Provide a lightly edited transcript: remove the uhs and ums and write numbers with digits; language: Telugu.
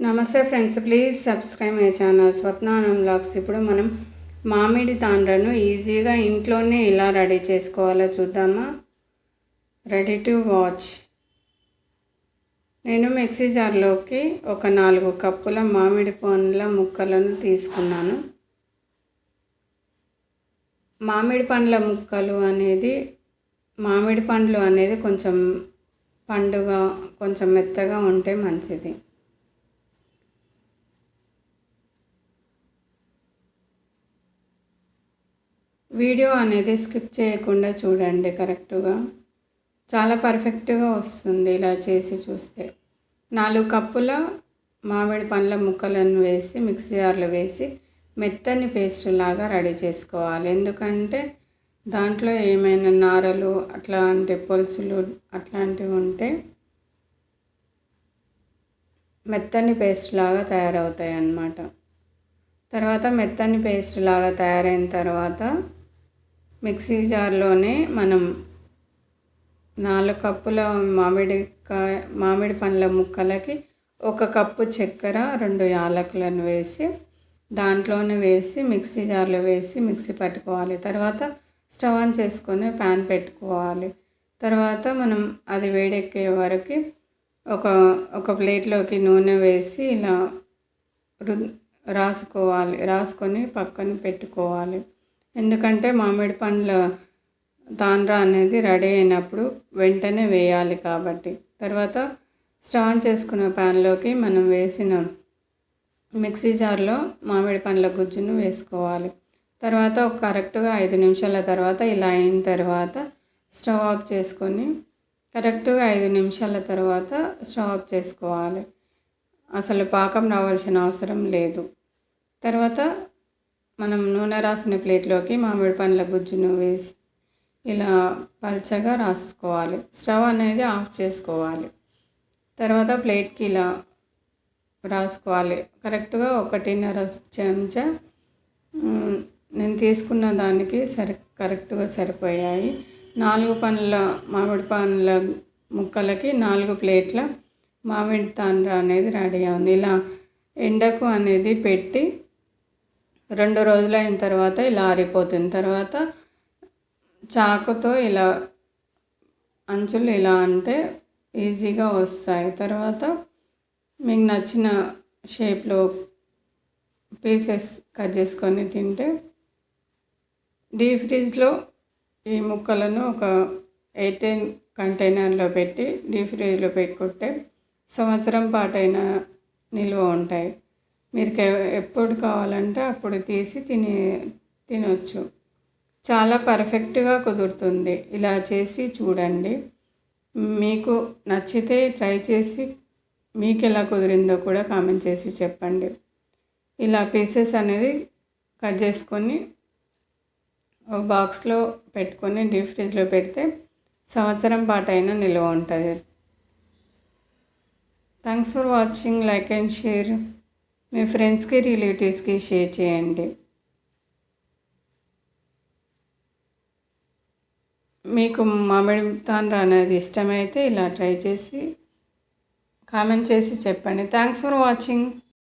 నమస్తే friends, please subscribe my channel Swapnanam vlogs. ఇప్పుడు మనం మామిడి తాండ్రను ఈజీగా ఇంట్లోనే ఎలా రెడీ చేసుకోవాలో చూద్దామా. Ready to watch. నేను మిక్సీ జార్లోకి ఒక 4 కప్పుల మామిడి పండ్ల ముక్కలను తీసుకున్నాను. మామిడి పండ్లు అనేది కొంచెం పండుగా కొంచెం మెత్తగా ఉంటే మంచిది. వీడియో అనేది స్కిప్ చేయకుండా చూడండి. కరెక్ట్గా చాలా పర్ఫెక్ట్గా వస్తుంది ఇలా చేసి చూస్తే. 4 కప్పుల మామిడి పండ్ల ముక్కలను వేసి మిక్సీ జార్లో వేసి మెత్తని పేస్ట్ లాగా రెడీ చేసుకోవాలి. ఎందుకంటే దాంట్లో ఏమైనా నారలు అట్లాంటి పొలుసులు అట్లాంటివి ఉంటే మెత్తని పేస్ట్ లాగా తయారవుతాయి అన్నమాట. తర్వాత మెత్తని పేస్ట్ లాగా తయారైన తర్వాత మిక్సీ జార్లోనే మనం 4 కప్పుల మామిడి పండ్ల ముక్కలకి 1 కప్పు చక్కెర, 2 యాలకులను వేసి దాంట్లోనే వేసి మిక్సీ జార్లో వేసి మిక్సీ పట్టుకోవాలి. తర్వాత స్టవ్ ఆన్ చేసుకొని ప్యాన్ పెట్టుకోవాలి. తర్వాత మనం అది వేడెక్కే వరకు ఒక ప్లేట్లోకి నూనె వేసి ఇలా రాసుకొని పక్కన పెట్టుకోవాలి. ఎందుకంటే మామిడి పండ్ల తాండ్ర అనేది రెడీ అయినప్పుడు వెంటనే వేయాలి కాబట్టి. తర్వాత స్టవ్ ఆన్ చేసుకున్న ప్యాన్లోకి మనం వేసిన మిక్సీ జార్లో మామిడి పండ్ల గుజ్జును వేసుకోవాలి. తర్వాత కరెక్ట్గా 5 నిమిషాల తర్వాత ఇలా అయిన తర్వాత స్టవ్ ఆఫ్ చేసుకొని కరెక్ట్గా 5 నిమిషాల తర్వాత స్టవ్ ఆఫ్ చేసుకోవాలి. అసలు పాకం రావాల్సిన అవసరం లేదు. తర్వాత మనం నూనె రాసిన ప్లేట్లోకి మామిడి పండ్ల గుజ్జును వేసి ఇలా పల్చగా రాసుకోవాలి. స్టవ్ అనేది ఆఫ్ చేసుకోవాలి. తర్వాత ప్లేట్కి ఇలా రాసుకోవాలి. కరెక్ట్గా 1.5 చెంచా నేను తీసుకున్న దానికి కరెక్ట్గా సరిపోయాయి. 4 మామిడి పండ్ల ముక్కలకి 4 ప్లేట్ల మామిడి తాండ్ర అనేది రెడీ అయింది. ఇలా ఎండకు అనేది పెట్టి 2 రోజులు అయిన తర్వాత ఇలా ఆరిపోతుంది. తర్వాత చాకుతో ఇలా అంచులు ఇలా అంటే ఈజీగా వస్తాయి. తర్వాత మీకు నచ్చిన షేప్లో పీసెస్ కట్ చేసుకొని తింటే. డీప్ ఫ్రిడ్జ్లో ఈ ముక్కలను ఒక 18 కంటైనర్లో పెట్టి డీప్ ఫ్రిడ్జ్లో పెట్టుకుంటే సంవత్సరం పాటైనా నిల్వ ఉంటాయి. మీరు ఎప్పుడు కావాలంటే అప్పుడు తీసి తినొచ్చు. చాలా పర్ఫెక్ట్గా కుదురుతుంది. ఇలా చేసి చూడండి. మీకు నచ్చితే ట్రై చేసి మీకు ఎలా కుదిరిందో కూడా కామెంట్ చేసి చెప్పండి. ఇలా పీసెస్ అనేది కట్ చేసుకొని ఒక బాక్స్లో పెట్టుకొని డీప్ ఫ్రిడ్జ్లో పెడితే సంవత్సరం పాటైనా నిల్వ ఉంటుంది. Thanks for watching. Like and share. మీ ఫ్రెండ్స్కి రిలేటివ్స్కి షేర్ చేయండి. మీకు మామిడి తాండ్ర అనేది ఇష్టమైతే ఇలా ట్రై చేసి కామెంట్ చేసి చెప్పండి. Thanks for watching.